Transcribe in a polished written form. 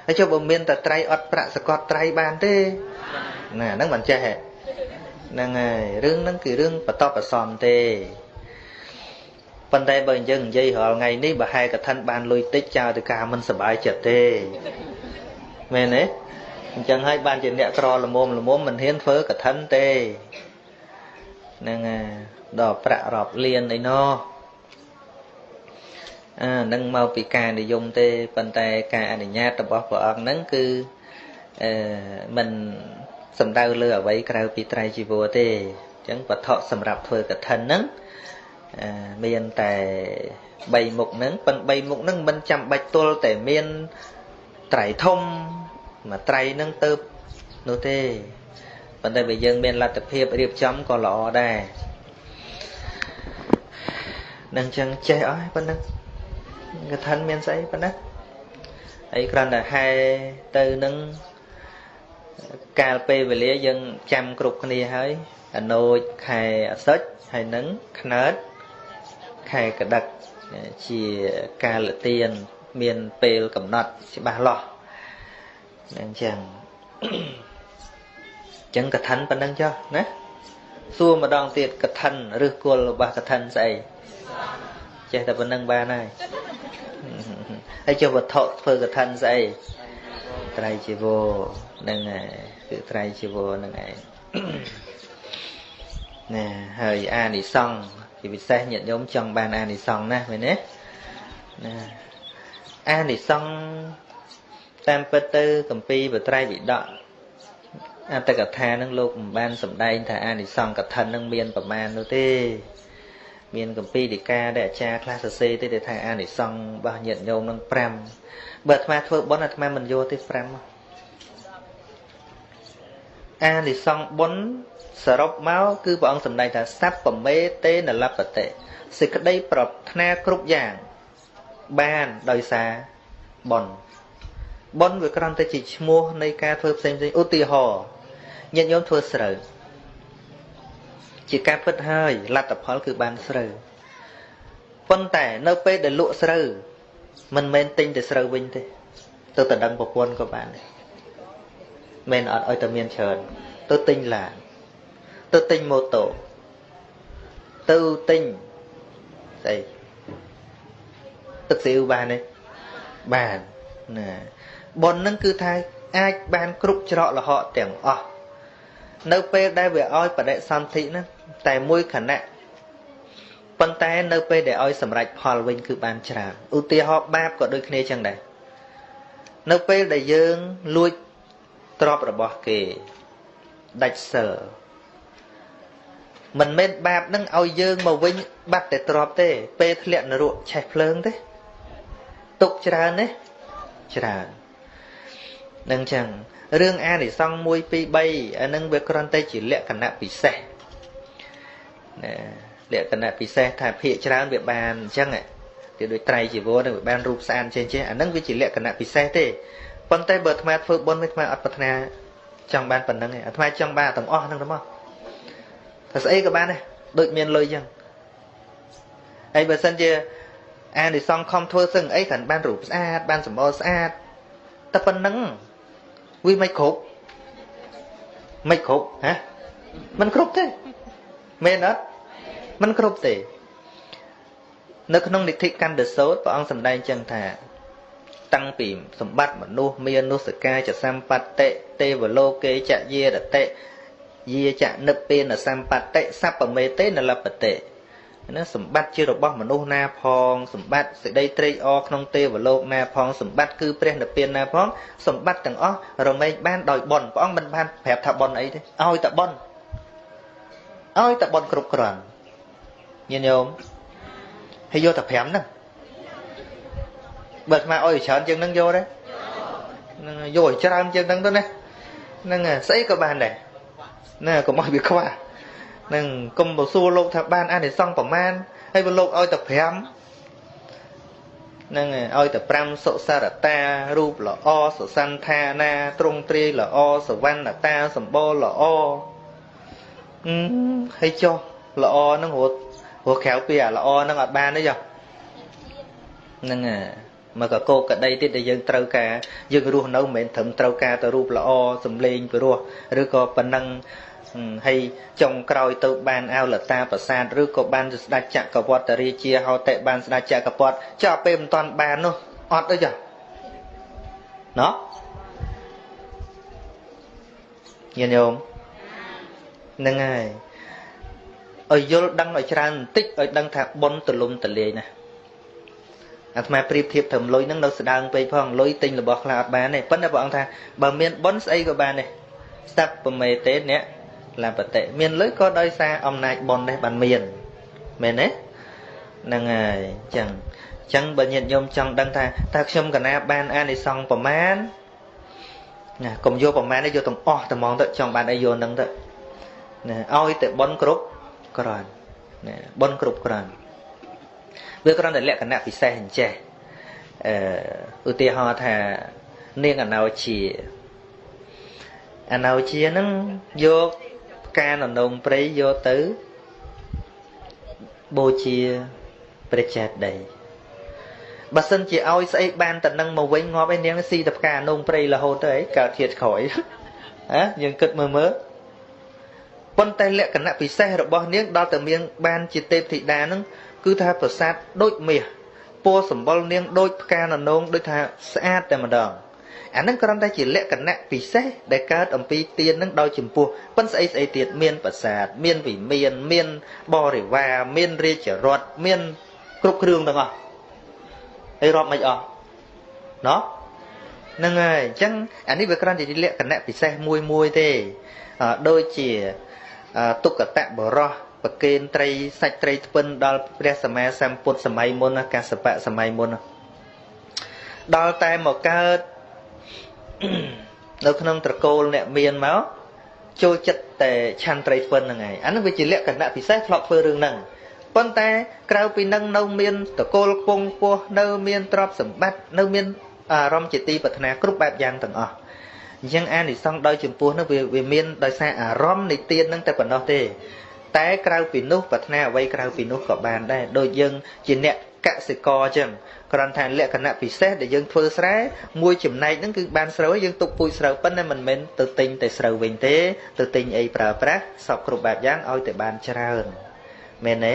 ហើយចុះបើមានតែត្រៃអត់ប្រាក់សកត់ត្រៃបានទេណាហ្នឹងមិនចេះហ្នឹងហើយរឿងហ្នឹងគឺរឿងបតបប្រសំទេប៉ុន្តែបើយើងនិយាយរាល់ថ្ងៃនេះបើហែកឋិនបានលុយតិចចោលទៅការមិនសប្បាយចិត្តទេមែនទេអញ្ចឹងហើយបានជាអ្នកក្រល្មមមិនហ៊ានធ្វើកឋិនទេហ្នឹងហើយដល់ប្រាក់រាប់លានអីណោះនឹងមកពីការនិយមទេប៉ុន្តែការអនុញ្ញាតរបស់ព្រះអង្គហ្នឹងគឺមិនសំដៅលើអ្វីក្រៅពីត្រៃជីវរទេអញ្ចឹងវត្ថុសម្រាប់ធ្វើកឋិនហ្នឹងមានតែ3មុខហ្នឹងប៉ុន្តែ3មុខហ្នឹងមិនចាំបាច់ទល់តែមានត្រៃធំមួយត្រៃហ្នឹងទៅនោះទេប៉ុន្តែបើយើងមានលទ្ធភាពរៀបចំក៏ល្អដែរនឹងចឹងចេះអស់ប៉ុណ្ណឹងកឋិនមានស្អីប៉ុណ្ណាហើយគ្រាន់តែហែទៅនឹងកាលពេលវេលាយើងចាំគ្រប់គ្នាហើយអនោចខែអសុចហើយនឹងខ្នើតខែកដឹកជាកាលទានមានពេលកំណត់ច្បាស់លាស់អញ្ចឹងកឋិនប៉ុណ្ណឹងចុះណាសួរម្ដងទៀតកឋិនឬគល់របស់កឋិនស្អីចេះតែប៉ុណ្ណឹងបានហើយហើយចុះវត្ថុធ្វើកឋិនស្អីត្រៃជីវរហ្នឹងហើយគឺត្រៃជីវរហ្នឹងឯងណាហើយអានិសង្ឃជាពិសេសញាតិញោមចង់បានអានិសង្ឃណាមែនទេណាអានិសង្ឃតាមពិតទៅគម្ពីរបត្រៃវិដកអត្តកថានឹងលោកមិនបានសម្ដែងថាអានិសង្ឃកឋិននឹងមានប្រមាណនោះទេមានគម្ពីរដីកាដែលអាចារ្យខ្លះសរសេរទេថាអានិសង្ឃរបស់ញាតិញោមនឹង5បើអាត្មាធ្វើបុណ្យអាត្មាមិនយកទេ5អានិសង្ឃបុណ្យសរុបមកគឺព្រះអង្គសម្ដែងថាសัพពមេតេនលបតិសេចក្តីប្រាថ្នាគ្រប់យ៉ាងបានដោយសារបុណ្យបុណ្យវាគ្រាន់តែជាឈ្មោះនៃការធ្វើផ្សេងៗឧទាហរណ៍ញាតិញោមធ្វើស្រូវជាការពិតហើយលទ្ធផលគឺបានស្រូវប៉ុន្តែនៅពេលដែលលក់ស្រូវមិនមែនទិញតែស្រូវវិញទេទៅតដឹងប្រពន្ធក៏បានដែរមែនអត់ឲ្យតែមានច្រើនទៅទិញឡានទៅទិញម៉ូតូទៅទិញស្អីទឹកស៊ីវបានទេបានណាបុណ្យហ្នឹងគឺថាអាចបានគ្រប់ច្រកលហកទាំងអស់នៅពេលដែលវាឲ្យបដិសន្ធិហ្នឹងតែមួយខណៈប៉ុន្តែនៅពេលដែលឲ្យសម្រេចផលវិញគឺបានច្រើនឧទាហរណ៍បាបក៏ដូចគ្នាចឹងដែរនៅពេលដែលយើងលួចទ្រព្យរបស់គេដាច់សិលមិនមែនបាបហ្នឹងឲ្យយើងមកវិញបាត់តែទ្រព្យទេពេលធ្លាក់នរកឆេះភ្លើងទេទុកច្រើនទេច្រើននឹងចឹងរឿងអានិសង្ឃ1 2 3អានឹងវាគ្រាន់តែជាលក្ខណៈពិសេសណាលក្ខណៈពិសេសថាភាកច្រើនវាបានអញ្ចឹងវាដូចត្រៃជីវរនឹងវាបានរូបស្អាតចេះអានឹងវាជាលក្ខណៈពិសេសទេប៉ុន្តែបើអាត្មាធ្វើបុណ្យវាអាត្មាអត់ប្រាថ្នាចង់បានប៉ុណ្្នឹងឯងអាត្មាចង់បានទាំងអស់ហ្នឹងទៅមកតែស្អីក៏បានដែរដូចមានលុយអញ្ចឹងហើយបើសិនជាអានិសង្ឃខំធ្វើសឹងអីគ្រាន់បានរូបស្អាតបានសម្បល់ស្អាតតែប៉ុណ្្នឹងវាមិនគ្រប់ហ៎មិនគ្រប់ទេមែនអត់មិនគ្រប់ទេនៅក្នុងនិធិកណ្ឌសោតព្រះអង្គសម្ដែងចឹងថាតាំងពីសម្បត្តិមនុស្សមាននុសកាចសម្បត្តិទេវលោកេចយេរតិយាចនិព្វានសម្បត្តិសัพពមេតេនលបតិណាសម្បត្តិជារបស់មនុស្សណាផងសម្បត្តិសេចក្តីត្រេកអរក្នុងទេវលោកណាផងសម្បត្តិគឺព្រះនិព្វានណាផងសម្បត្តិទាំងអស់រមែងបានដោយបុណ្យព្រះអង្គមិនបានប្រាប់ថាបុណ្យអីទេឲ្យតែបុណ្យគ្រប់គ្រាន់ញាតិញោមហើយយកតែ5ហ្នឹងបើអាត្មាឲ្យច្រើនជាងហ្នឹងយកទេហ្នឹងយកឲ្យច្រើនជាងហ្នឹងទៅណាហ្នឹងស្អីក៏បានដែរណាកុំឲ្យវាខ្វះនឹងកុំទៅសួរលោកថាបានអានិសង្ឃប្រមាណហើយបើលោកឲ្យតែ5ហ្នឹងឲ្យតែ5សុសារតារូបល្អសុសន្ធានាទ្រង់ទ្រាយល្អសវណ្ណតាសម្បូរល្អហើយចុះល្អហ្នឹងរត់ក្រៅពីអាល្អហ្នឹងអត់បានទេចុះហ្នឹង mà cả cô cả đây tiết để dân trâu cả dân ruột nấu mến thấm trâu cả tờ rụp là o sầm lên với ruột rồi có phần năng hay trong còi từ ban ao là ta và san rồi có ban đã chạm cả vọt tờ ri chia họ tệ ban đã chạm cả vọt cho pem toàn ban luôn ọt đấy giờ nó nhìn không nâng ai ở vô đăng ở tràn tích ở đăng thạc bon từ lùm từ lề nè mà priệp thiệp thầm lối nâng đâu sẽ đang về phong lối tinh là bọc là bán này vẫn là bọn thà bà miền bon xây của bà này sắp và mê tế nè làm vật tệ miền lưới có đôi xa ông này bon đây bàn miền miền đấy nâng ai chẳng bà nhận nhôm trong đăng thà ta xâm cả na ban an đi xong bà mán nè cùng vô bà mán đây vô tầm o tầm mong tới trong bàn đây vô nâng tới nè ôi tới bon group còn nè bon group còn với con để lẹ cả nạp bị xe hình trẻ ưu tiên họ thà nên anh nào chia nó vô ca nó nông prey vô tứ bô chia prechat đầy bà sân chỉ ôi sẽ ban tận năng màu vây ngó bên nén si tập ca nông prey là hồ tới cả thiệt khỏi á nhưng cực mơ con tay lẹ cả nạp bị xe rồi bao niếng đo từ miếng ban chỉ tệp thị đá nó cứ tha phật sát đôi mìa po sầm bol nieng đôi ca nà nông đôi tha sátแต่ម្ដងអានឹងគ្រាន់តែជាលក្ខណៈពិសេសដែលកើតអំពីទាននឹងដោយចំពោះប៉ុន្តែស្អីទៀតមានប្រាសាទមានវិមានមានបរិវារមានរាជរដ្ឋមានគ្រប់គ្រឿងទាំងអស់ហើយរាប់មិនអស់ណោះហ្នឹងហើយអញ្ចឹងអានេះវាគ្រាន់តែជាលក្ខណៈពិសេសមួយទេដូចជាទុក្កតបរោះប្រកេនត្រីសាច់ត្រីថ្ពិនដល់ព្រះសម្មាសម្ពុទ្ធសម័យមុនកាសបៈសម័យមុនដល់តែមកកើតនៅក្នុងត្រកូលអ្នកមានមកចូលចិត្តតែឆាន់ត្រីថ្ពិនហ្នឹងឯងអានោះវាជាលក្ខណៈពិសេសធ្លាប់ធ្វើរឿងហ្នឹងប៉ុន្តែក្រៅពីនឹងនៅមានត្រកូលពងពោះនៅមានទ្រព្យសម្បត្តិនៅមានអារម្មណ៍ជាទីប្រាថ្នាគ្រប់បែបយ៉ាងទាំងអស់អញ្ចឹងអានិសង្ឃដោយចំពោះនោះវាមានដោយសារអារម្មណ៍នៃទានហ្នឹងតែប៉ុណ្ណោះទេតែក្រៅពីនោះប្រាថ្នាអ្វីក្រៅពីនោះក៏បានដែរដូចយើងជាអ្នកកសិករអញ្ចឹងគ្រាន់តែលក្ខណៈពិសេសដែលយើងធ្វើស្រែមួយចំណែកហ្នឹងគឺបានស្រូវយើងទុកពូជស្រូវប៉ុន្តែមិនមែនទៅទិញតែស្រូវវិញទេទៅទិញអីប្រើប្រាស់សពគ្រប់បែបយ៉ាងឲ្យតែបានច្រើនមែនទេ